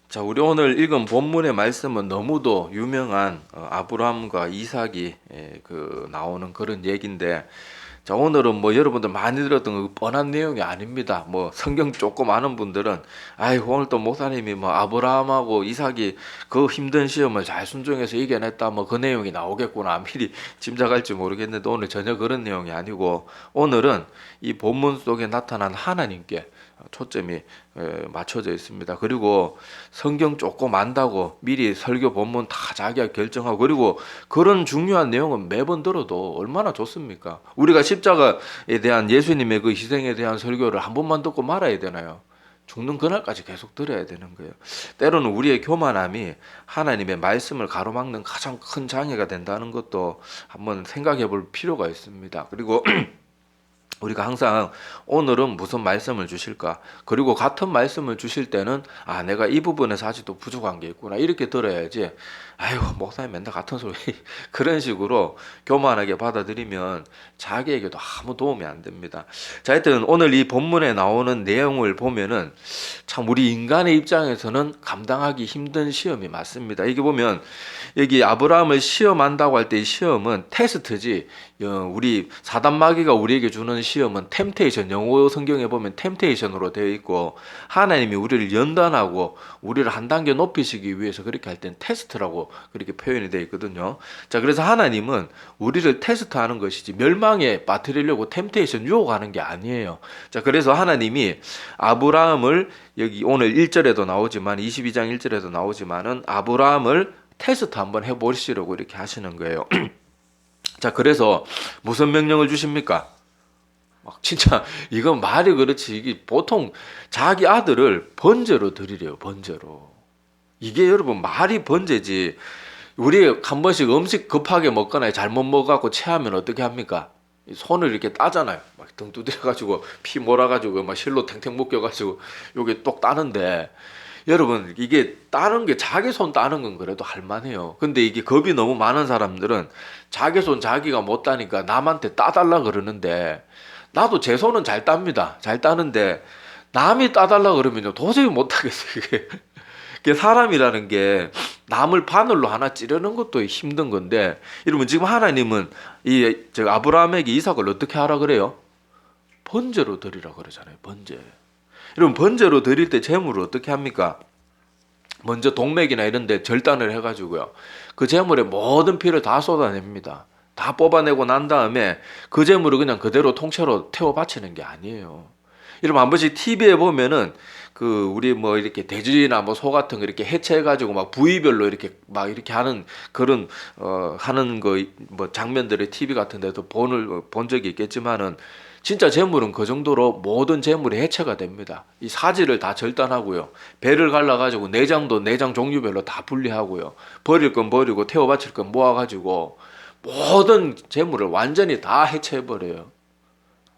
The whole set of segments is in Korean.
자, 우리 오늘 읽은 본문의 말씀은 너무도 유명한 아브라함과 이삭이 나오는 그런 얘기인데, 자, 오늘은 뭐 여러분들 많이 들었던 그 뻔한 내용이 아닙니다. 뭐 성경 조금 아는 분들은 아이고 오늘 또 목사님이 뭐 아브라함하고 이삭이 그 힘든 시험을 잘 순종해서 이겨냈다 뭐 그 내용이 나오겠구나 미리 짐작할지 모르겠는데, 오늘 전혀 그런 내용이 아니고 오늘은 이 본문 속에 나타난 하나님께 초점이 맞춰져 있습니다. 그리고 성경 조금 안다고 미리 설교 본문 다 자기가 결정하고, 그리고 그런 중요한 내용은 매번 들어도 얼마나 좋습니까? 우리가 십자가에 대한 예수님의 그 희생에 대한 설교를 한 번만 듣고 말아야 되나요? 죽는 그날까지 계속 들어야 되는 거예요. 때로는 우리의 교만함이 하나님의 말씀을 가로막는 가장 큰 장애가 된다는 것도 한번 생각해 볼 필요가 있습니다. 그리고 우리가 항상 오늘은 무슨 말씀을 주실까? 그리고 같은 말씀을 주실 때는 내가 이 부분에서 아직도 부족한 게 있구나 이렇게 들어야지. 아이고 목사님 맨날 같은 소리 그런 식으로 교만하게 받아들이면 자기에게도 아무 도움이 안 됩니다. 자, 하여튼 오늘 이 본문에 나오는 내용을 보면은 참 우리 인간의 입장에서는 감당하기 힘든 시험이 맞습니다. 이게 보면 여기 아브라함을 시험한다고 할 때 이 시험은 테스트지, 우리 사단 마귀가 우리에게 주는 시험은 템테이션, 영어 성경에 보면 템테이션으로 되어 있고, 하나님이 우리를 연단하고 우리를 한 단계 높이시기 위해서 그렇게 할 땐 테스트라고 그렇게 표현이 되어 있거든요. 자, 그래서 하나님은 우리를 테스트하는 것이지 멸망에 빠뜨리려고 템테이션 유혹하는 게 아니에요. 자, 그래서 하나님이 아브라함을 여기 오늘 1절에도 나오지만 22장 1절에도 나오지만은 아브라함을 테스트 한번 해보시려고 이렇게 하시는 거예요. 자, 그래서 무슨 명령을 주십니까? 막 진짜 이건 말이 그렇지, 이게 보통 자기 아들을 번제로 드리래요. 번제로. 이게 여러분 말이 번제지. 우리 한 번씩 음식 급하게 먹거나 잘못 먹어갖고 체하면 어떻게 합니까? 손을 이렇게 따잖아요. 막 등 두드려가지고 피 몰아가지고 막 실로 탱탱 묶여가지고 요게 똑 따는데, 여러분 이게 따는 게 자기 손 따는 건 그래도 할만해요. 근데 이게 겁이 너무 많은 사람들은 자기 손 자기가 못 따니까 남한테 따달라 그러는데, 나도 제 손은 잘 땁니다. 잘 따는데 남이 따달라 그러면요 도저히 못 하겠어요. 이게 사람이라는 게 남을 바늘로 하나 찌르는 것도 힘든 건데, 여러분 지금 하나님은 이 아브라함에게 이삭을 어떻게 하라 그래요? 번제로 드리라 그러잖아요. 번제. 여러분 번제로 드릴 때 제물을 어떻게 합니까? 먼저 동맥이나 이런 데 절단을 해가지고요, 그 제물에 모든 피를 다 쏟아냅니다. 다 뽑아내고 난 다음에 그 제물을 그냥 그대로 통째로 태워 바치는 게 아니에요. 여러분 한 번씩 TV에 보면은 그 우리 뭐 이렇게 돼지나 뭐 소 같은 거 이렇게 해체해가지고 막 부위별로 이렇게 막 이렇게 하는 그런 하는 거 뭐 장면들의 TV 같은 데도 본 적이 있겠지만은, 진짜 재물은 그 정도로 모든 재물이 해체가 됩니다. 이 사지를 다 절단하고요, 배를 갈라가지고 내장도 내장 종류별로 다 분리하고요, 버릴 건 버리고 태워 바칠 건 모아가지고 모든 재물을 완전히 다 해체해버려요.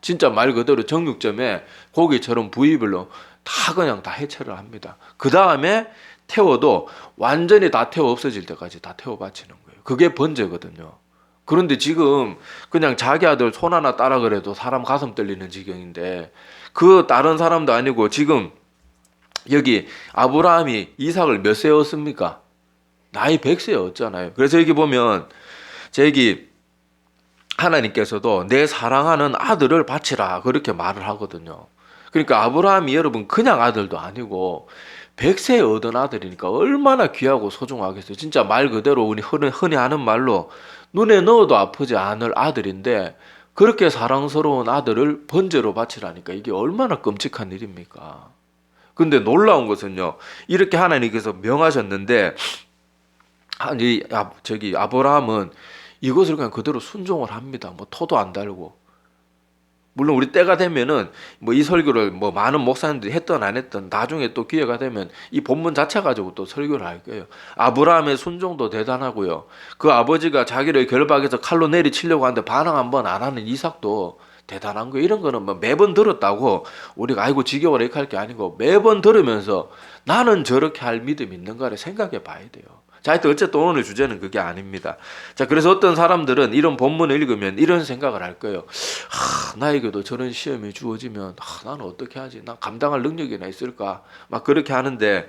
진짜 말 그대로 정육점에 고기처럼 부위별로 다 그냥 다 해체를 합니다. 그 다음에 태워도 완전히 다 태워 없어질 때까지 다 태워 바치는 거예요. 그게 번제거든요. 그런데 지금 그냥 자기 아들 손 하나 따라 그래도 사람 가슴 떨리는 지경인데, 그 다른 사람도 아니고 지금 여기 아브라함이 이삭을 몇 세였습니까? 나이 100세였잖아요. 그래서 여기 보면 저기 하나님께서도 내 사랑하는 아들을 바치라 그렇게 말을 하거든요. 그러니까 아브라함이 여러분 그냥 아들도 아니고 100세에 얻은 아들이니까 얼마나 귀하고 소중하겠어요. 진짜 말 그대로 우리 흔히 하는 말로 눈에 넣어도 아프지 않을 아들인데, 그렇게 사랑스러운 아들을 번제로 바치라니까 이게 얼마나 끔찍한 일입니까? 근데 놀라운 것은요, 이렇게 하나님께서 명하셨는데 저기 아브라함은 이것을 그냥 그대로 순종을 합니다. 뭐 토도 안 달고. 물론 우리 때가 되면은 뭐 이 설교를 뭐 많은 목사님들이 했던 안 했던 나중에 또 기회가 되면 이 본문 자체 가지고 또 설교를 할 거예요. 아브라함의 순종도 대단하고요, 그 아버지가 자기를 결박해서 칼로 내리치려고 하는데 반항 한번 안 하는 이삭도 대단한 거예요. 이런 거는 뭐 매번 들었다고 우리가 아이고 지겨워라 이렇게 할 게 아니고, 매번 들으면서 나는 저렇게 할 믿음이 있는가를 생각해 봐야 돼요. 자, 하여튼 어쨌든 오늘 주제는 그게 아닙니다. 자, 그래서 어떤 사람들은 이런 본문을 읽으면 이런 생각을 할 거예요. 나에게도 저런 시험이 주어지면 나는 어떻게 하지? 나 감당할 능력이나 있을까? 막 그렇게 하는데,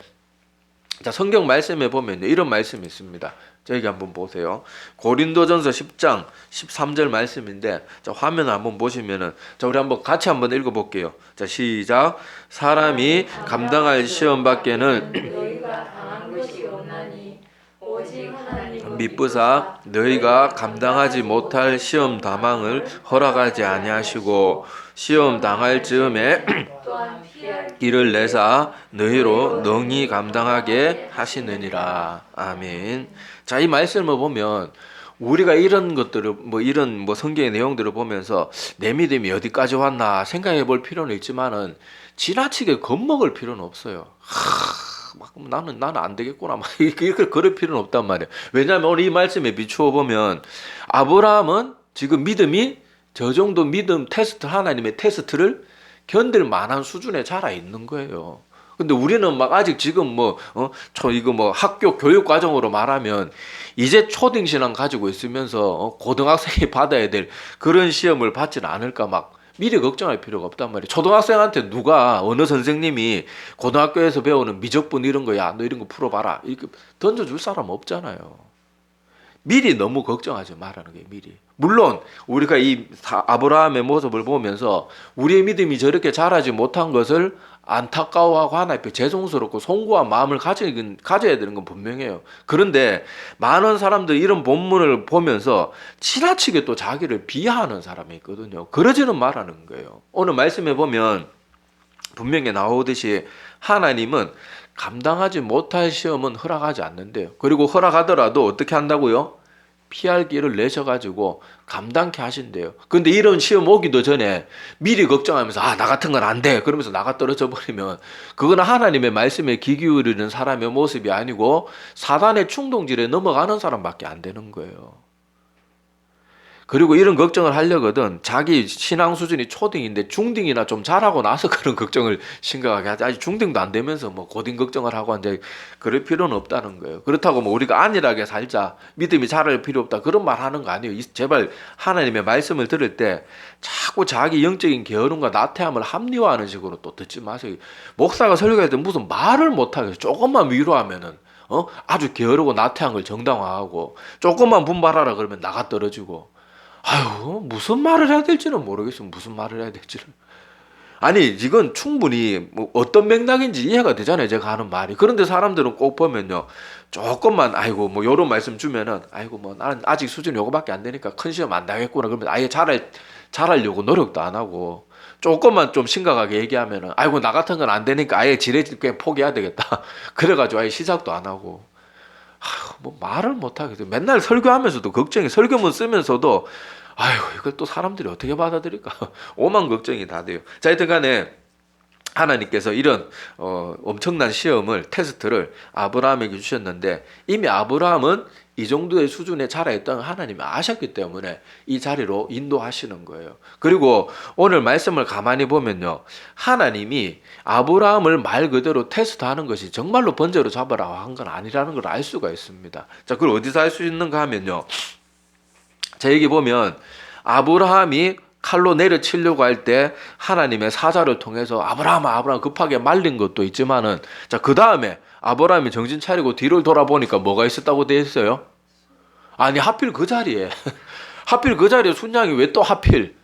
자, 성경 말씀에 보면 이런 말씀이 있습니다. 저기 한번 보세요. 고린도전서 10장 13절 말씀인데, 자, 화면 한번 보시면은, 자, 우리 한번 같이 한번 읽어볼게요. 자, 시작. 사람이 감당할 시험 밖에는 너희가 당한 것이 없나니 오직 하나님은 미쁘사 너희가 감당하지 못할 시험 다망을 허락하지 아니하시고 시험 당할 즈음에 또한 피할 이를 내사 너희로 능히 감당하게 하시느니라. 아멘. 자, 이 말씀을 보면 우리가 이런 것들을 이런 성경의 내용들을 보면서 내 믿음이 어디까지 왔나 생각해 볼 필요는 있지만은 지나치게 겁먹을 필요는 없어요. 나는 안 되겠구나 막 이렇게 그럴 필요는 없단 말이에요. 왜냐하면 오늘 이 말씀에 비추어 보면 아브라함은 지금 믿음이 저 정도 믿음 테스트, 하나님의 테스트를 견딜 만한 수준에 자라 있는 거예요. 근데 우리는 막 아직 지금 학교 교육 과정으로 말하면 이제 초딩 신앙 가지고 있으면서 고등학생이 받아야 될 그런 시험을 받지는 않을까 막 미리 걱정할 필요가 없단 말이에요. 초등학생한테 누가 어느 선생님이 고등학교에서 배우는 미적분 이런 거야 너 이런 거 풀어봐라 이렇게 던져줄 사람 없잖아요. 미리 너무 걱정하지 말라는 거예요. 미리. 물론 우리가 이 아브라함의 모습을 보면서 우리의 믿음이 저렇게 자라지 못한 것을 안타까워하고 하나 앞에 죄송스럽고 송구한 마음을 가져야 되는 건 분명해요. 그런데 많은 사람들이 이런 본문을 보면서 지나치게 또 자기를 비하하는 사람이 있거든요. 그러지는 말라는 거예요. 오늘 말씀에 보면 분명히 나오듯이 하나님은 감당하지 못할 시험은 허락하지 않는데요. 그리고 허락하더라도 어떻게 한다고요? 피할 길을 내셔가지고 감당케 하신대요. 근데 이런 시험 오기도 전에 미리 걱정하면서 나 같은 건 안 돼. 그러면서 나가 떨어져 버리면 그거는 하나님의 말씀에 귀 기울이는 사람의 모습이 아니고 사단의 충동질에 넘어가는 사람밖에 안 되는 거예요. 그리고 이런 걱정을 하려거든 자기 신앙 수준이 초딩인데 중딩이나 좀 자라고 나서 그런 걱정을 심각하게 하지. 아직 중딩도 안 되면서 고딩 걱정을 하고 이제 그럴 필요는 없다는 거예요. 그렇다고 우리가 안일하게 살자, 믿음이 자랄 필요 없다 그런 말 하는 거 아니에요. 제발 하나님의 말씀을 들을 때 자꾸 자기 영적인 게으름과 나태함을 합리화하는 식으로 또 듣지 마세요. 목사가 설교할 때 무슨 말을 못하겠어요. 조금만 위로하면은 아주 게으르고 나태한 걸 정당화하고 조금만 분발하라 그러면 나가 떨어지고 무슨 말을 해야 될지는 모르겠어요. 무슨 말을 해야 될지는. 아니, 이건 충분히 어떤 맥락인지 이해가 되잖아요. 제가 하는 말이. 그런데 사람들은 꼭 보면요. 조금만, 요런 말씀 주면은, 나는 아직 수준이 요거밖에 안 되니까 큰 시험 안 나겠구나. 그러면 아예 잘하려고 노력도 안 하고, 조금만 좀 심각하게 얘기하면은, 나 같은 건 안 되니까 아예 그냥 포기해야 되겠다. 그래가지고 아예 시작도 안 하고. 말을 못하겠어요. 맨날 설교하면서도 걱정이, 설교문 쓰면서도 이걸 또 사람들이 어떻게 받아들일까? 오만 걱정이 다 돼요. 자, 하여튼 간에 하나님께서 이런 엄청난 시험을, 테스트를 아브라함에게 주셨는데 이미 아브라함은 이 정도의 수준에 자라있던 하나님이 아셨기 때문에 이 자리로 인도하시는 거예요. 그리고 오늘 말씀을 가만히 보면요. 하나님이 아브라함을 말 그대로 테스트하는 것이 정말로 번제로 잡으라고 한 건 아니라는 걸 알 수가 있습니다. 자, 그걸 어디서 알 수 있는가 하면요. 자, 여기 보면 아브라함이 칼로 내려치려고 할 때 하나님의 사자를 통해서 아브라함 급하게 말린 것도 있지만은 자, 그 다음에 아브라함이 정신 차리고 뒤를 돌아보니까 뭐가 있었다고 되어 있어요? 아니, 하필 그 자리에 하필 그 자리에 순양이 왜 또 하필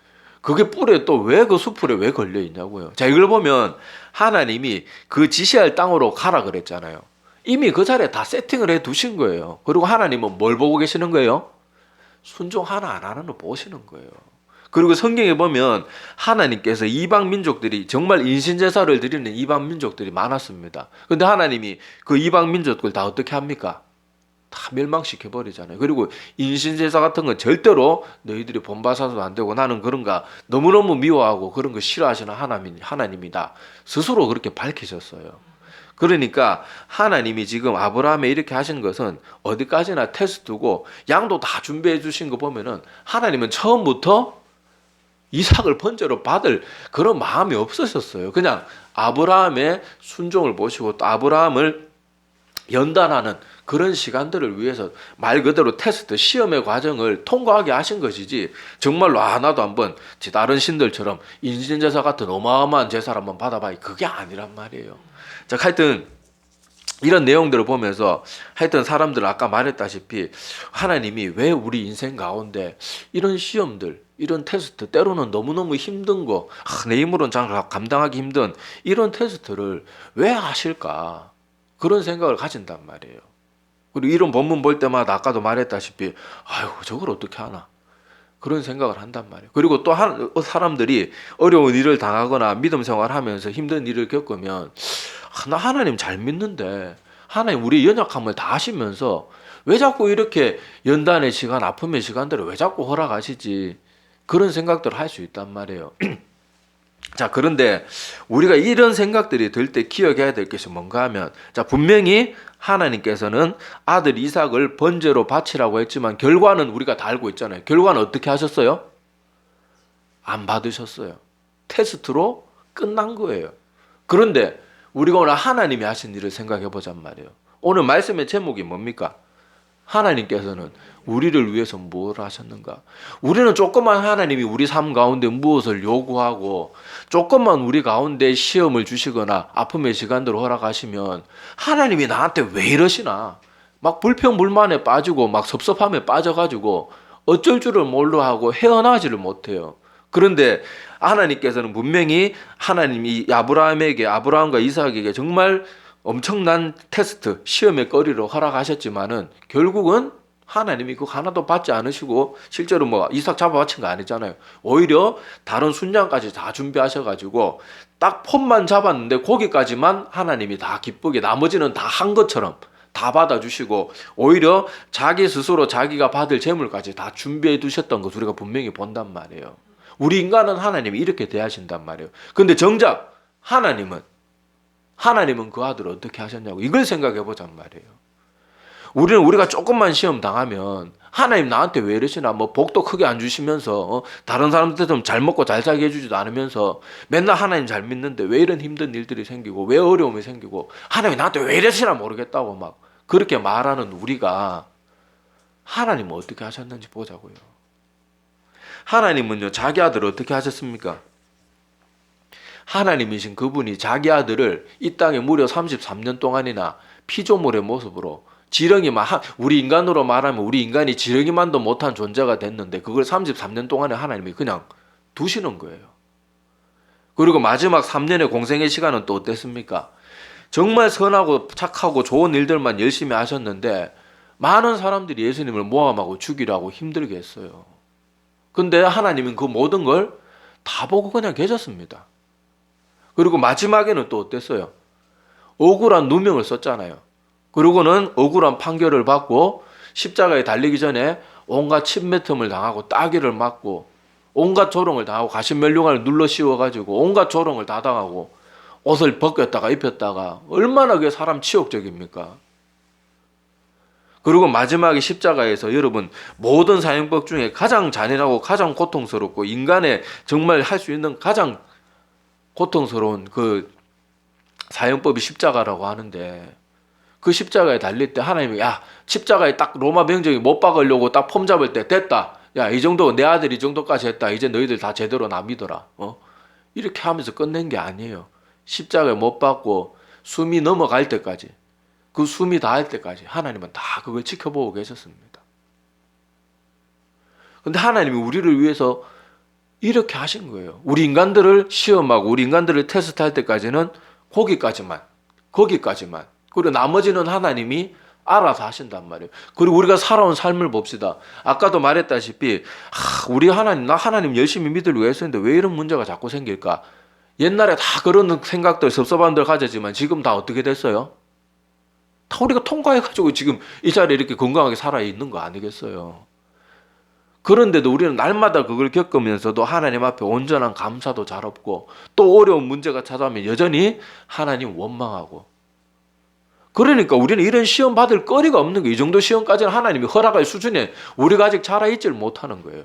그게 뿔에 또 왜 그 수풀에 왜 걸려 있냐고요. 자, 이걸 보면 하나님이 그 지시할 땅으로 가라 그랬잖아요. 이미 그 자리에 다 세팅을 해 두신 거예요. 그리고 하나님은 뭘 보고 계시는 거예요? 순종하나 안 하나를 보시는 거예요. 그리고 성경에 보면 하나님께서 이방 민족들이 정말 인신제사를 드리는 이방 민족들이 많았습니다. 근데 하나님이 그 이방 민족들 다 어떻게 합니까? 다 멸망시켜 버리잖아요. 그리고 인신제사 같은 건 절대로 너희들이 본받아서도 안 되고 나는 그런가 너무너무 미워하고 그런 거 싫어하시는 하나님이다. 스스로 그렇게 밝히셨어요. 그러니까 하나님이 지금 아브라함에 이렇게 하신 것은 어디까지나 테스트고 양도 다 준비해 주신 거 보면은 하나님은 처음부터 이삭을 번제로 받을 그런 마음이 없으셨어요. 그냥 아브라함의 순종을 보시고 또 아브라함을 연단하는 그런 시간들을 위해서 말 그대로 테스트, 시험의 과정을 통과하게 하신 것이지 정말로 나도 한번 다른 신들처럼 인신제사 같은 어마어마한 제사를 한번 받아봐야 그게 아니란 말이에요. 자, 하여튼 이런 내용들을 보면서 하여튼 사람들은 아까 말했다시피 하나님이 왜 우리 인생 가운데 이런 시험들, 이런 테스트, 때로는 너무너무 힘든 거, 내 힘으로는 잘 감당하기 힘든 이런 테스트를 왜 하실까? 그런 생각을 가진단 말이에요. 그리고 이런 본문 볼 때마다 아까도 말했다시피 아유 저걸 어떻게 하나? 그런 생각을 한단 말이에요. 그리고 또 사람들이 어려운 일을 당하거나 믿음 생활하면서 힘든 일을 겪으면 나 하나님 잘 믿는데 하나님 우리 연약함을 다 아시면서 왜 자꾸 이렇게 연단의 시간, 아픔의 시간들을 왜 자꾸 허락하시지? 그런 생각들을 할 수 있단 말이에요. 자, 그런데 우리가 이런 생각들이 들 때 기억해야 될 것이 뭔가 하면, 자, 분명히 하나님께서는 아들 이삭을 번제로 바치라고 했지만 결과는 우리가 다 알고 있잖아요. 결과는 어떻게 하셨어요? 안 받으셨어요. 테스트로 끝난 거예요. 그런데 우리가 오늘 하나님이 하신 일을 생각해 보잔 말이에요. 오늘 말씀의 제목이 뭡니까? 하나님께서는 우리를 위해서 뭘 하셨는가? 우리는 조금만 하나님이 우리 삶 가운데 무엇을 요구하고 조금만 우리 가운데 시험을 주시거나 아픔의 시간들을 허락하시면 하나님이 나한테 왜 이러시나? 막 불평불만에 빠지고 막 섭섭함에 빠져가지고 어쩔 줄을 몰라 하고 헤어나지를 못해요. 그런데 하나님께서는 분명히 하나님이 아브라함과 이삭에게 정말 엄청난 테스트, 시험의 거리로 허락하셨지만은 결국은 하나님이 그거 하나도 받지 않으시고 실제로 뭐 이삭 잡아 바친 거 아니잖아요. 오히려 다른 순양까지 다 준비하셔가지고 딱 폰만 잡았는데 거기까지만 하나님이 다 기쁘게 나머지는 다 한 것처럼 다 받아주시고 오히려 자기 스스로 자기가 받을 재물까지 다 준비해 두셨던 것 우리가 분명히 본단 말이에요. 우리 인간은 하나님이 이렇게 대하신단 말이에요. 근데 정작 하나님은 그 아들을 어떻게 하셨냐고 이걸 생각해 보잔 말이에요. 우리가 조금만 시험 당하면 하나님 나한테 왜 이러시나 뭐 복도 크게 안 주시면서 다른 사람들처럼 잘 먹고 잘 살게 해주지도 않으면서 맨날 하나님 잘 믿는데 왜 이런 힘든 일들이 생기고 왜 어려움이 생기고 하나님이 나한테 왜 이러시나 모르겠다고 막 그렇게 말하는 우리가 하나님은 어떻게 하셨는지 보자고요. 하나님은요 자기 아들을 어떻게 하셨습니까? 하나님이신 그분이 자기 아들을 이 땅에 무려 33년 동안이나 피조물의 모습으로 지렁이만 우리 인간으로 말하면 우리 인간이 지렁이만도 못한 존재가 됐는데 그걸 33년 동안에 하나님이 그냥 두시는 거예요. 그리고 마지막 3년의 공생의 시간은 또 어땠습니까? 정말 선하고 착하고 좋은 일들만 열심히 하셨는데 많은 사람들이 예수님을 모함하고 죽이라고 힘들게 했어요. 근데 하나님은 그 모든 걸 다 보고 그냥 계셨습니다. 그리고 마지막에는 또 어땠어요? 억울한 누명을 썼잖아요. 그리고는 억울한 판결을 받고 십자가에 달리기 전에 온갖 침뱉음을 당하고 따귀를 맞고 온갖 조롱을 당하고 가시면류관을 눌러 씌워가지고 온갖 조롱을 다 당하고 옷을 벗겼다가 입혔다가 얼마나 그게 사람 치욕적입니까? 그리고 마지막에 십자가에서 여러분 모든 사형법 중에 가장 잔인하고 가장 고통스럽고 인간의 정말 할 수 있는 가장 고통스러운 그 사형법이 십자가라고 하는데 그 십자가에 달릴 때 하나님이 야 십자가에 딱 로마 병정이 못 박으려고 딱 폼 잡을 때 됐다. 야 이 정도 내 아들 이 정도까지 했다. 이제 너희들 다 제대로 나 믿어라. 이렇게 하면서 끝낸 게 아니에요. 십자가에 못 박고 숨이 넘어갈 때까지 그 숨이 닿을 때까지 하나님은 다 그걸 지켜보고 계셨습니다. 근데 하나님이 우리를 위해서 이렇게 하신 거예요. 우리 인간들을 시험하고 우리 인간들을 테스트할 때까지는 거기까지만 그리고 나머지는 하나님이 알아서 하신단 말이에요. 그리고 우리가 살아온 삶을 봅시다. 아까도 말했다시피 나 하나님 열심히 믿으려고 했었는데 왜 이런 문제가 자꾸 생길까? 옛날에 다 그런 생각들 섭섭함들 가졌지만 지금 다 어떻게 됐어요? 다 우리가 통과해가지고 지금 이 자리에 이렇게 건강하게 살아있는 거 아니겠어요? 그런데도 우리는 날마다 그걸 겪으면서도 하나님 앞에 온전한 감사도 잘 없고 또 어려운 문제가 찾아오면 여전히 하나님 원망하고 그러니까 우리는 이런 시험 받을 거리가 없는 거예요. 이 정도 시험까지는 하나님이 허락할 수준에 우리가 아직 자라있지를 못하는 거예요.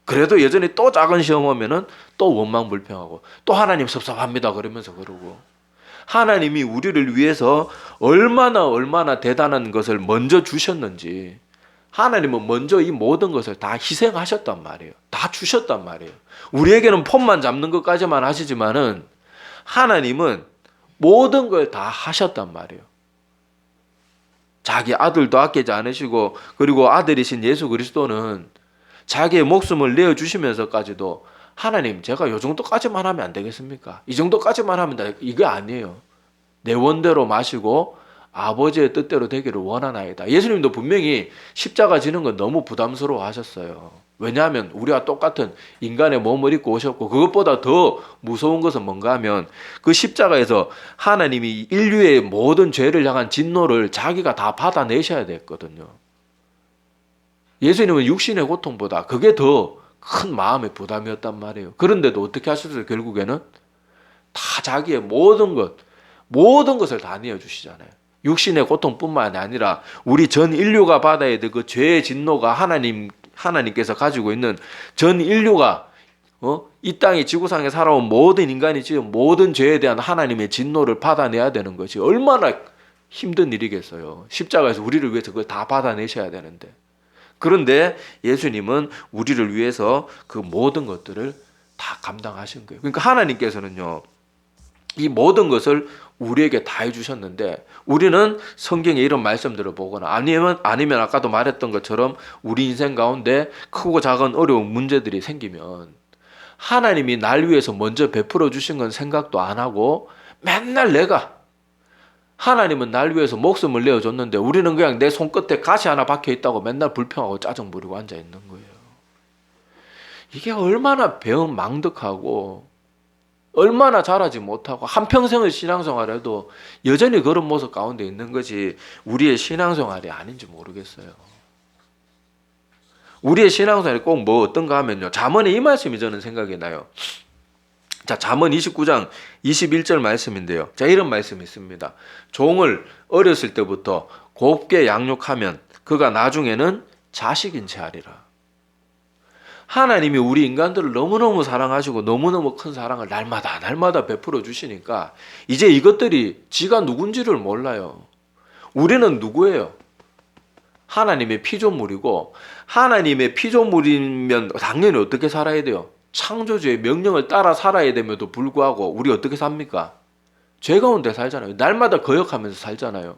그래도 여전히 또 작은 시험 오면은 또 원망불평하고 또 하나님 섭섭합니다 그러면서 그러고 하나님이 우리를 위해서 얼마나 대단한 것을 먼저 주셨는지 하나님은 먼저 이 모든 것을 다 희생하셨단 말이에요. 다 주셨단 말이에요. 우리에게는 폰만 잡는 것까지만 하시지만은 하나님은 모든 걸 다 하셨단 말이에요. 자기 아들도 아끼지 않으시고, 그리고 아들이신 예수 그리스도는 자기의 목숨을 내어주시면서까지도 하나님, 제가 요 정도까지만 하면 안 되겠습니까? 이 정도까지만 하면 돼. 이거 아니에요. 내 원대로 마시고 아버지의 뜻대로 되기를 원하나이다. 예수님도 분명히 십자가 지는 건 너무 부담스러워 하셨어요. 왜냐하면 우리와 똑같은 인간의 몸을 입고 오셨고, 그것보다 더 무서운 것은 뭔가 하면 그 십자가에서 하나님이 인류의 모든 죄를 향한 진노를 자기가 다 받아내셔야 됐거든요. 예수님은 육신의 고통보다 그게 더 큰 마음의 부담이었단 말이에요. 그런데도 어떻게 하셨어요? 결국에는 다 자기의 모든 것을 다 내어주시잖아요. 육신의 고통뿐만 아니라 우리 전 인류가 받아야 될 그 죄의 진노가 하나님께서 가지고 있는 전 인류가 이 땅에 지구상에 살아온 모든 인간이 지은 모든 죄에 대한 하나님의 진노를 받아내야 되는 것이 얼마나 힘든 일이겠어요. 십자가에서 우리를 위해서 그걸 다 받아내셔야 되는데. 그런데 예수님은 우리를 위해서 그 모든 것들을 다 감당하신 거예요. 그러니까 하나님께서는요, 이 모든 것을 우리에게 다 해주셨는데, 우리는 성경에 이런 말씀들을 보거나 아니면 아까도 말했던 것처럼 우리 인생 가운데 크고 작은 어려운 문제들이 생기면 하나님이 날 위해서 먼저 베풀어 주신 건 생각도 안 하고, 맨날 하나님은 날 위해서 목숨을 내어줬는데 우리는 그냥 내 손끝에 가시 하나 박혀 있다고 맨날 불평하고 짜증 부리고 앉아 있는 거예요. 이게 얼마나 배은망덕하고 얼마나 잘하지 못하고 한평생을 신앙생활해도 여전히 그런 모습 가운데 있는 것이 우리의 신앙생활이 아닌지 모르겠어요. 우리의 신앙생활이 꼭 뭐 어떤가 하면요, 잠언에 이 말씀이 저는 생각이 나요. 자, 잠언 29장 21절 말씀인데요. 자, 이런 말씀이 있습니다. 종을 어렸을 때부터 곱게 양육하면 그가 나중에는 자식인 채 하리라. 하나님이 우리 인간들을 너무너무 사랑하시고 너무너무 큰 사랑을 날마다 베풀어 주시니까 이제 이것들이 지가 누군지를 몰라요. 우리는 누구예요? 하나님의 피조물이고, 하나님의 피조물이면 당연히 어떻게 살아야 돼요? 창조주의 명령을 따라 살아야 됨에도 불구하고 우리 어떻게 삽니까? 죄 가운데 살잖아요. 날마다 거역하면서 살잖아요.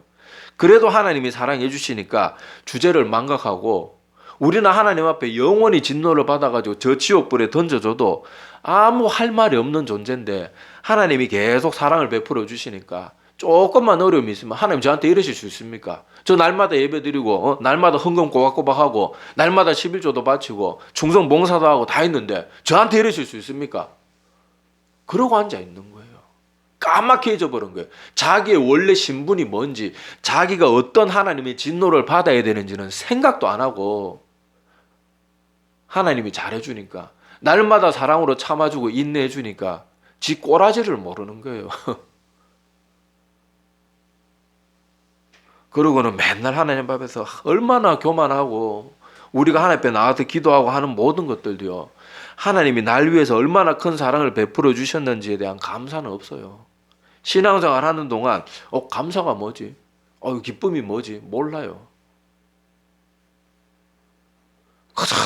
그래도 하나님이 사랑해 주시니까 주제를 망각하고, 우리는 하나님 앞에 영원히 진노를 받아가지고 저 지옥불에 던져줘도 아무 할 말이 없는 존재인데, 하나님이 계속 사랑을 베풀어 주시니까 조금만 어려움이 있으면 하나님 저한테 이러실 수 있습니까? 저 날마다 예배드리고 날마다 헌금 꼬박꼬박하고 날마다 11조도 바치고 충성 봉사도 하고 다 했는데 저한테 이러실 수 있습니까? 그러고 앉아 있는 거예요. 까맣게 잊어버린 거예요. 자기의 원래 신분이 뭔지, 자기가 어떤 하나님의 진노를 받아야 되는지는 생각도 안 하고, 하나님이 잘해주니까, 날마다 사랑으로 참아주고 인내해주니까 지 꼬라지를 모르는 거예요. 그러고는 맨날 하나님 앞에서 얼마나 교만하고, 우리가 하나님 앞에 나와서 기도하고 하는 모든 것들도요, 하나님이 날 위해서 얼마나 큰 사랑을 베풀어 주셨는지에 대한 감사는 없어요. 신앙생활 하는 동안 감사가 뭐지? 기쁨이 뭐지? 몰라요.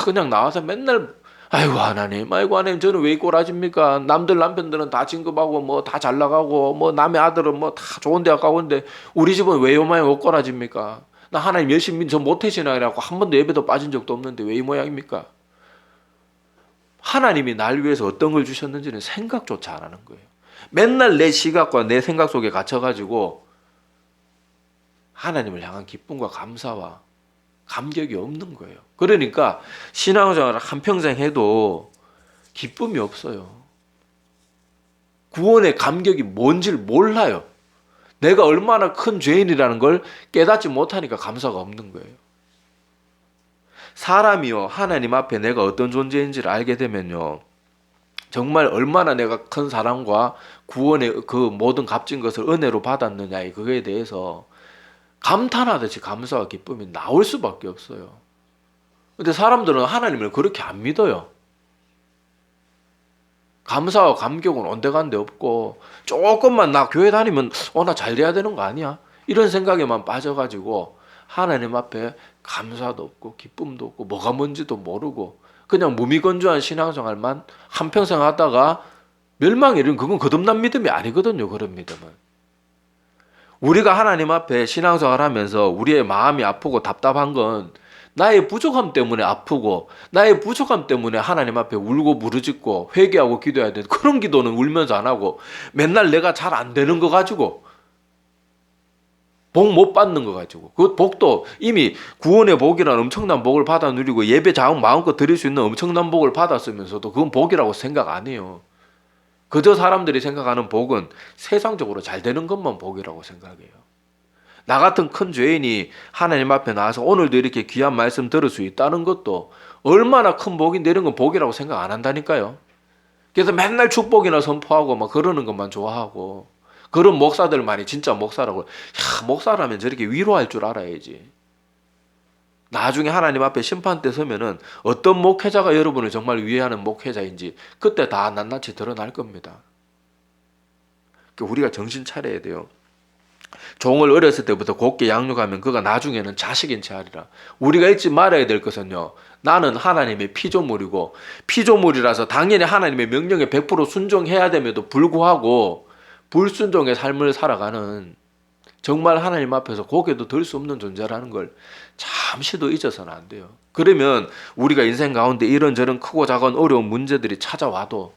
그냥 나와서 맨날 아이고 하나님 저는 왜 이 꼬라집니까? 남들 남편들은 다 진급하고 뭐 다 잘 나가고 뭐 남의 아들은 뭐 다 좋은 대학 가고 있는데 우리 집은 왜 요 모양 못 꼬라집니까? 나 하나님 열심히 저 모태신앙이라고 한 번도 예배도 빠진 적도 없는데 왜 이 모양입니까? 하나님이 날 위해서 어떤 걸 주셨는지는 생각조차 안 하는 거예요. 맨날 내 시각과 내 생각 속에 갇혀가지고 하나님을 향한 기쁨과 감사와 감격이 없는 거예요. 그러니까 신앙생활을 한평생 해도 기쁨이 없어요. 구원의 감격이 뭔지를 몰라요. 내가 얼마나 큰 죄인이라는 걸 깨닫지 못하니까 감사가 없는 거예요. 사람이요, 하나님 앞에 내가 어떤 존재인지를 알게 되면요, 정말 얼마나 내가 큰 사랑과 구원의 그 모든 값진 것을 은혜로 받았느냐, 그거에 대해서 감탄하듯이 감사와 기쁨이 나올 수밖에 없어요. 근데 사람들은 하나님을 그렇게 안 믿어요. 감사와 감격은 온데간데 없고, 조금만 나 교회 다니면 나 잘 돼야 되는 거 아니야? 이런 생각에만 빠져가지고 하나님 앞에 감사도 없고 기쁨도 없고 뭐가 뭔지도 모르고 그냥 무미건조한 신앙생활만 한평생 하다가 멸망에 이르는, 그건 거듭난 믿음이 아니거든요. 그런 믿음은 우리가 하나님 앞에 신앙생활 하면서 우리의 마음이 아프고 답답한 건 나의 부족함 때문에 아프고 나의 부족함 때문에 하나님 앞에 울고 무르짖고 회개하고 기도해야 돼. 그런 기도는 울면서 안 하고 맨날 내가 잘 안 되는 거 가지고 복 못 받는 거 가지고 그 복도 이미 구원의 복이라는 엄청난 복을 받아 누리고 예배 자원 마음껏 드릴 수 있는 엄청난 복을 받았으면서도 그건 복이라고 생각 안 해요. 그저 사람들이 생각하는 복은 세상적으로 잘 되는 것만 복이라고 생각해요. 나 같은 큰 죄인이 하나님 앞에 나와서 오늘도 이렇게 귀한 말씀 들을 수 있다는 것도 얼마나 큰 복인데 이런 건 복이라고 생각 안 한다니까요. 그래서 맨날 축복이나 선포하고 막 그러는 것만 좋아하고 그런 목사들만이 진짜 목사라고. 야, 목사라면 저렇게 위로할 줄 알아야지. 나중에 하나님 앞에 심판대 서면은 어떤 목회자가 여러분을 정말 위해하는 목회자인지 그때 다 낱낱이 드러날 겁니다. 우리가 정신 차려야 돼요. 종을 어렸을 때부터 곱게 양육하면 그가 나중에는 자식인 채 하리라. 우리가 잊지 말아야 될 것은요. 나는 하나님의 피조물이고 피조물이라서 당연히 하나님의 명령에 100% 순종해야 됨에도 불구하고 불순종의 삶을 살아가는 정말 하나님 앞에서 고개도 들 수 없는 존재라는 걸 잠시도 잊어서는 안 돼요. 그러면 우리가 인생 가운데 이런저런 크고 작은 어려운 문제들이 찾아와도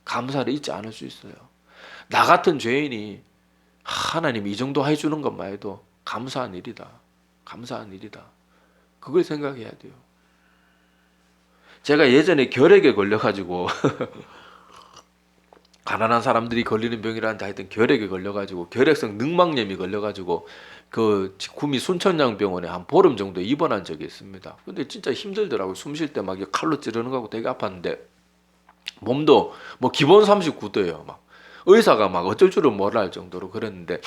감사를 잊지 않을 수 있어요. 나 같은 죄인이 하나님이 이 정도 해주는 것만 해도 감사한 일이다. 감사한 일이다. 그걸 생각해야 돼요. 제가 예전에 결핵에 걸려가지고 가난한 사람들이 걸리는 병이라는데 하여튼 결핵에 걸려가지고 결핵성 늑막염이 걸려가지고 그 구미 순천향병원에 한 보름 정도 입원한 적이 있습니다. 근데 진짜 힘들더라고요. 숨 쉴 때 막 칼로 찌르는 거하고 되게 아팠는데 몸도 뭐 기본 39도예요. 막 의사가 막 어쩔 줄은 몰라 할 정도로 그랬는데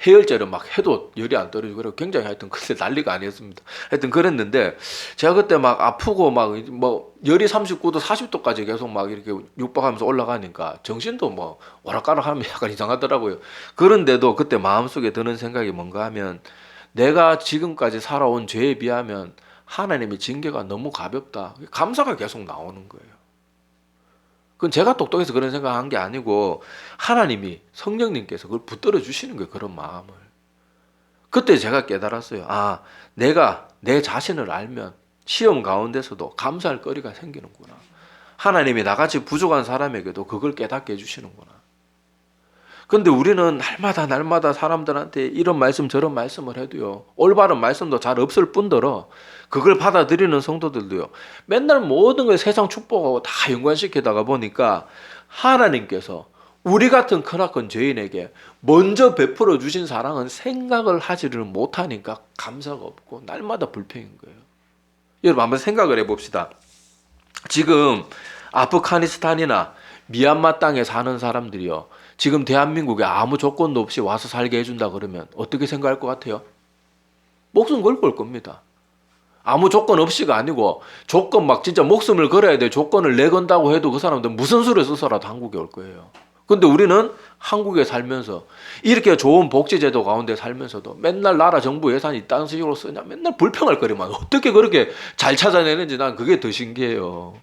해열제를 막 해도 열이 안 떨어지고 그래서 굉장히 하여튼 그때 난리가 아니었습니다. 하여튼 그랬는데 제가 그때 막 아프고 막 뭐 열이 39도 40도까지 계속 막 이렇게 육박하면서 올라가니까 정신도 뭐 오락가락하면 약간 이상하더라고요. 그런데도 그때 마음속에 드는 생각이 뭔가 하면 내가 지금까지 살아온 죄에 비하면 하나님의 징계가 너무 가볍다. 감사가 계속 나오는 거예요. 그건 제가 똑똑해서 그런 생각한 게 아니고 하나님이 성령님께서 그걸 붙들어 주시는 거예요. 그런 마음을. 그때 제가 깨달았어요. 아, 내가 내 자신을 알면 시험 가운데서도 감사할 거리가 생기는구나. 하나님이 나같이 부족한 사람에게도 그걸 깨닫게 해주시는구나. 근데 우리는 날마다 사람들한테 이런 말씀 저런 말씀을 해도요. 올바른 말씀도 잘 없을 뿐더러 그걸 받아들이는 성도들도요. 맨날 모든 걸 세상 축복하고 다 연관시키다가 보니까 하나님께서 우리 같은 크나큰 죄인에게 먼저 베풀어 주신 사랑은 생각을 하지를 못하니까 감사가 없고 날마다 불평인 거예요. 여러분 한번 생각을 해봅시다. 지금 아프가니스탄이나 미얀마 땅에 사는 사람들이요. 지금 대한민국에 아무 조건도 없이 와서 살게 해준다 그러면 어떻게 생각할 것 같아요? 목숨 걸고 올 겁니다. 아무 조건 없이가 아니고 조건 막 진짜 목숨을 걸어야 될 조건을 내건다고 해도 그 사람들 무슨 수를 써서라도 한국에 올 거예요. 근데 우리는 한국에 살면서 이렇게 좋은 복지제도 가운데 살면서도 맨날 나라 정부 예산이 이딴 식으로 쓰냐 맨날 불평할 거리만 어떻게 그렇게 잘 찾아내는지 난 그게 더 신기해요.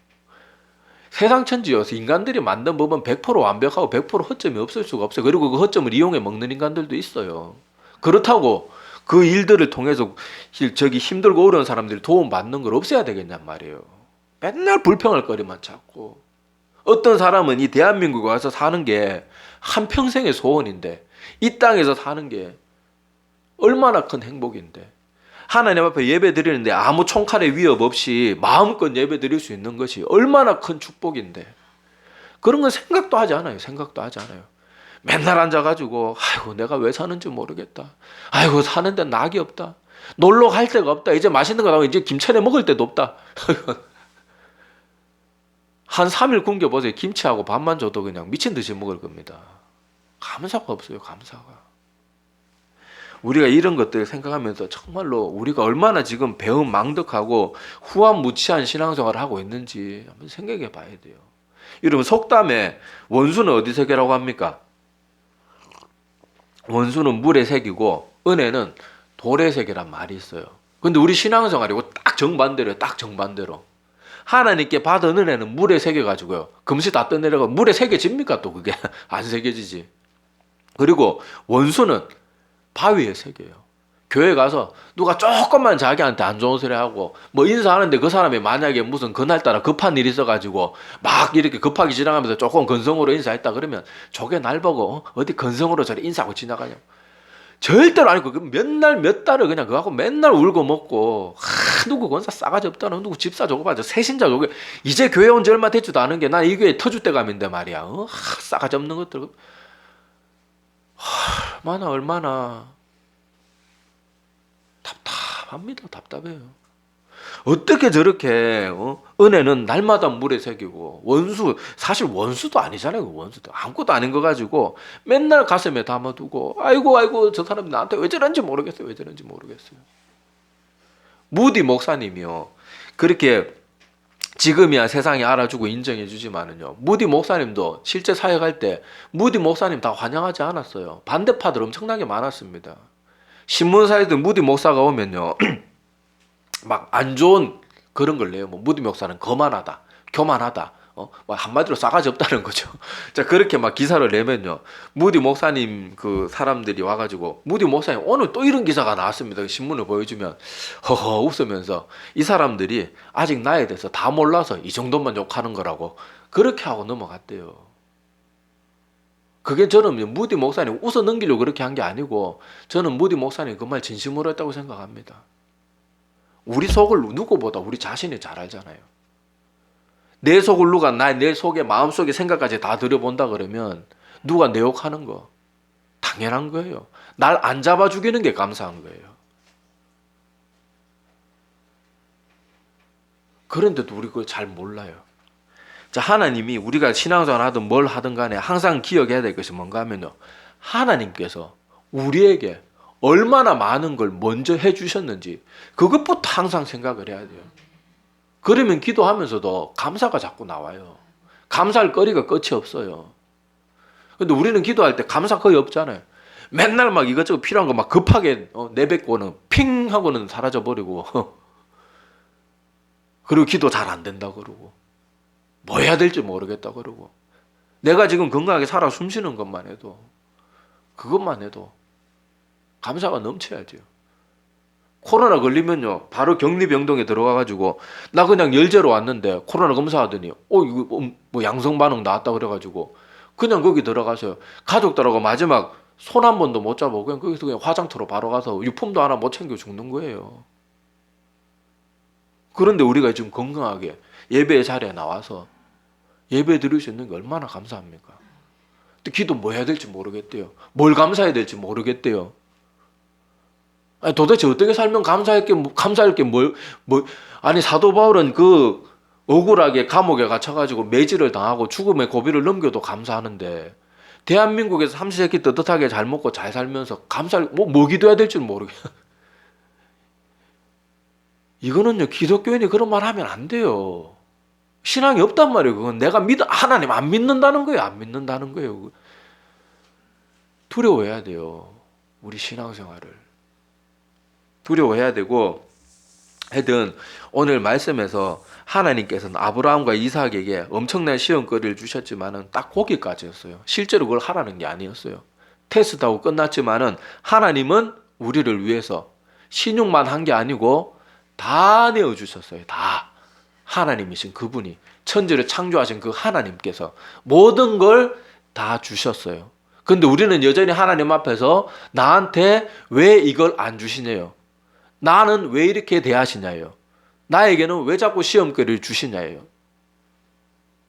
세상 천지여서 인간들이 만든 법은 100% 완벽하고 100% 허점이 없을 수가 없어요. 그리고 그 허점을 이용해 먹는 인간들도 있어요. 그렇다고 그 일들을 통해서 저기 힘들고 어려운 사람들이 도움받는 걸 없애야 되겠냔 말이에요. 맨날 불평할 거리만 찾고 어떤 사람은 이 대한민국에 와서 사는 게 한평생의 소원인데 이 땅에서 사는 게 얼마나 큰 행복인데 하나님 앞에 예배 드리는데 아무 총칼의 위협 없이 마음껏 예배 드릴 수 있는 것이 얼마나 큰 축복인데 그런 건 생각도 하지 않아요. 생각도 하지 않아요. 맨날 앉아가지고 아이고 내가 왜 사는지 모르겠다. 아이고 사는데 낙이 없다. 놀러 갈 데가 없다. 이제 맛있는 거 나오면 이제 김치에 먹을 데도 없다. 한 3일 굶겨보세요. 김치하고 밥만 줘도 그냥 미친 듯이 먹을 겁니다. 감사가 없어요. 감사가. 우리가 이런 것들을 생각하면서 정말로 우리가 얼마나 지금 배은망덕하고 후한무치한 신앙생활을 하고 있는지 한번 생각해 봐야 돼요. 여러분 속담에 원수는 어디 세계라고 합니까? 원수는 물의 색이고 은혜는 돌의 색이란 말이 있어요. 근데 우리 신앙생활이고 딱 정반대로요. 딱 정반대로. 하나님께 받은 은혜는 물에 새겨가지고요. 금시 다 떠내려가 물에 새겨집니까? 또 그게 안 새겨지지. 그리고 원수는 바위에 새겨요. 교회 가서 누가 조금만 자기한테 안 좋은 소리 하고 뭐 인사하는데 그 사람이 만약에 무슨 그날따라 급한 일이 있어가지고 막 이렇게 급하게 지나가면서 조금 건성으로 인사했다 그러면 저게 날 보고 어디 건성으로 저리 인사하고 지나가냐고. 절대로 아니고 몇날 몇 달을 그냥 그거하고 맨날 울고 먹고 누구 권사 싸가지 없다는 누구 집사 저거 봐 저 새신자 저거 이제 교회 온 지 얼마 됐지도 않은 게 난 이 교회 터줏대감인데 말이야. 싸가지 없는 것들 얼마나 답답합니다. 답답해요. 어떻게 저렇게 은혜는 날마다 물에 새기고 원수 사실 원수도 아니잖아요. 원수도 아무것도 아닌 거 가지고 맨날 가슴에 담아두고 아이고 저 사람이 나한테 왜 저런지 모르겠어요. 무디 목사님이요. 그렇게 지금이야 세상이 알아주고 인정해주지만은요. 무디 목사님도 실제 사역할 때 무디 목사님 다 환영하지 않았어요. 반대파들 엄청나게 많았습니다. 신문사에도 무디 목사가 오면요. 막 안 좋은 그런 걸 내요. 뭐 무디 목사는 거만하다, 교만하다, 뭐 한마디로 싸가지 없다는 거죠. 자 그렇게 막 기사를 내면요, 무디 목사님 그 사람들이 와가지고 무디 목사님 오늘 또 이런 기사가 나왔습니다. 신문을 보여주면 허허 웃으면서 이 사람들이 아직 나에 대해서 다 몰라서 이 정도만 욕하는 거라고 그렇게 하고 넘어갔대요. 그게 저는 무디 목사님 웃어 넘기려고 그렇게 한 게 아니고 저는 무디 목사님 그 말 진심으로 했다고 생각합니다. 우리 속을 누구보다 우리 자신이 잘 알잖아요. 내 속을 누가 내 속에 마음속에 생각까지 다 들여본다 그러면 누가 내 욕하는 거 당연한 거예요. 날 안 잡아 죽이는 게 감사한 거예요. 그런데도 우리 그걸 잘 몰라요. 자, 하나님이 우리가 신앙생활 하든 뭘 하든 간에 항상 기억해야 될 것이 뭔가 하면요, 하나님께서 우리에게 얼마나 많은 걸 먼저 해주셨는지 그것부터 항상 생각을 해야 돼요. 그러면 기도하면서도 감사가 자꾸 나와요. 감사할 거리가 끝이 없어요. 근데 우리는 기도할 때 감사 거의 없잖아요. 맨날 막 이것저것 필요한 거 막 급하게 내뱉고는 핑 하고는 사라져버리고 그리고 기도 잘 안 된다 그러고 뭐 해야 될지 모르겠다 그러고 내가 지금 건강하게 살아 숨쉬는 것만 해도 그것만 해도 감사가 넘쳐야죠. 코로나 걸리면요 바로 격리병동에 들어가가지고 나 그냥 열재로 왔는데 코로나 검사하더니 이거 뭐 양성 반응 나왔다 그래가지고 그냥 거기 들어가서요 가족들하고 마지막 손 한 번도 못 잡고 그냥 거기서 그냥 화장터로 바로 가서 유품도 하나 못 챙겨 죽는 거예요. 그런데 우리가 지금 건강하게 예배의 자리에 나와서 예배 드릴 수 있는 게 얼마나 감사합니까? 근데 기도 뭐 해야 될지 모르겠대요. 뭘 감사해야 될지 모르겠대요. 아니 도대체 어떻게 살면 감사할 게 아니 사도 바울은 그 억울하게 감옥에 갇혀가지고 매질을 당하고 죽음의 고비를 넘겨도 감사하는데 대한민국에서 삼시세끼 떳떳하게 잘 먹고 잘 살면서 감사할 뭐 기도해야 될지는 모르겠어요. 이거는요 기독교인이 그런 말 하면 안 돼요. 신앙이 없단 말이에요. 그건 내가 하나님 안 믿는다는 거예요. 안 믿는다는 거예요. 두려워해야 돼요. 우리 신앙생활을. 두려워해야 되고 하여튼 오늘 말씀에서 하나님께서는 아브라함과 이삭에게 엄청난 시험거리를 주셨지만은 딱 거기까지였어요. 실제로 그걸 하라는 게 아니었어요. 테스트하고 끝났지만은 하나님은 우리를 위해서 신용만 한 게 아니고 다 내어주셨어요. 다. 하나님이신 그분이 천지를 창조하신 그 하나님께서 모든 걸 다 주셨어요. 근데 우리는 여전히 하나님 앞에서 나한테 왜 이걸 안 주시냐요? 나는 왜 이렇게 대하시냐요? 나에게는 왜 자꾸 시험거리를 주시냐요?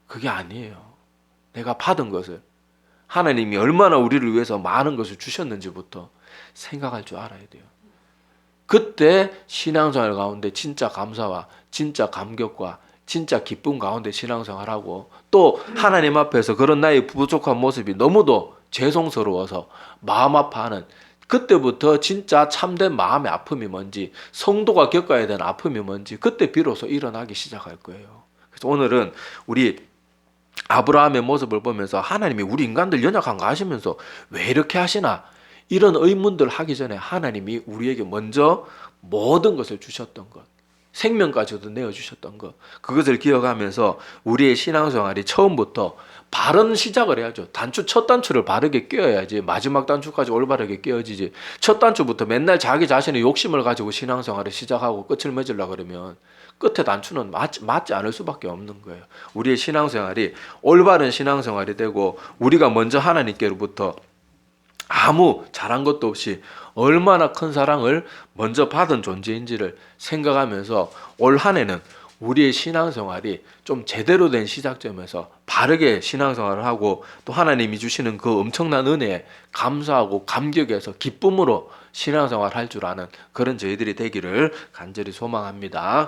그게 아니에요. 내가 받은 것을 하나님이 얼마나 우리를 위해서 많은 것을 주셨는지부터 생각할 줄 알아야 돼요. 그때 신앙생활 가운데 진짜 감사와 진짜 감격과 진짜 기쁨 가운데 신앙생활하고 또 하나님 앞에서 그런 나의 부족한 모습이 너무도 죄송스러워서 마음 아파하는 그때부터 진짜 참된 마음의 아픔이 뭔지 성도가 겪어야 되는 아픔이 뭔지 그때 비로소 일어나기 시작할 거예요. 그래서 오늘은 우리 아브라함의 모습을 보면서 하나님이 우리 인간들 연약한 거 아시면서 왜 이렇게 하시나 이런 의문들 하기 전에 하나님이 우리에게 먼저 모든 것을 주셨던 것 생명까지도 내어주셨던 것, 그것을 기억하면서 우리의 신앙생활이 처음부터 바른 시작을 해야죠. 첫 단추를 바르게 끼워야지 마지막 단추까지 올바르게 끼워지지. 첫 단추부터 맨날 자기 자신의 욕심을 가지고 신앙생활을 시작하고 끝을 맺으려고 그러면 끝에 단추는 맞지 않을 수밖에 없는 거예요. 우리의 신앙생활이 올바른 신앙생활이 되고 우리가 먼저 하나님께로부터 아무 잘한 것도 없이 얼마나 큰 사랑을 먼저 받은 존재인지를 생각하면서 올 한 해는 우리의 신앙생활이 좀 제대로 된 시작점에서 바르게 신앙생활을 하고 또 하나님이 주시는 그 엄청난 은혜에 감사하고 감격해서 기쁨으로 신앙생활 할 줄 아는 그런 저희들이 되기를 간절히 소망합니다.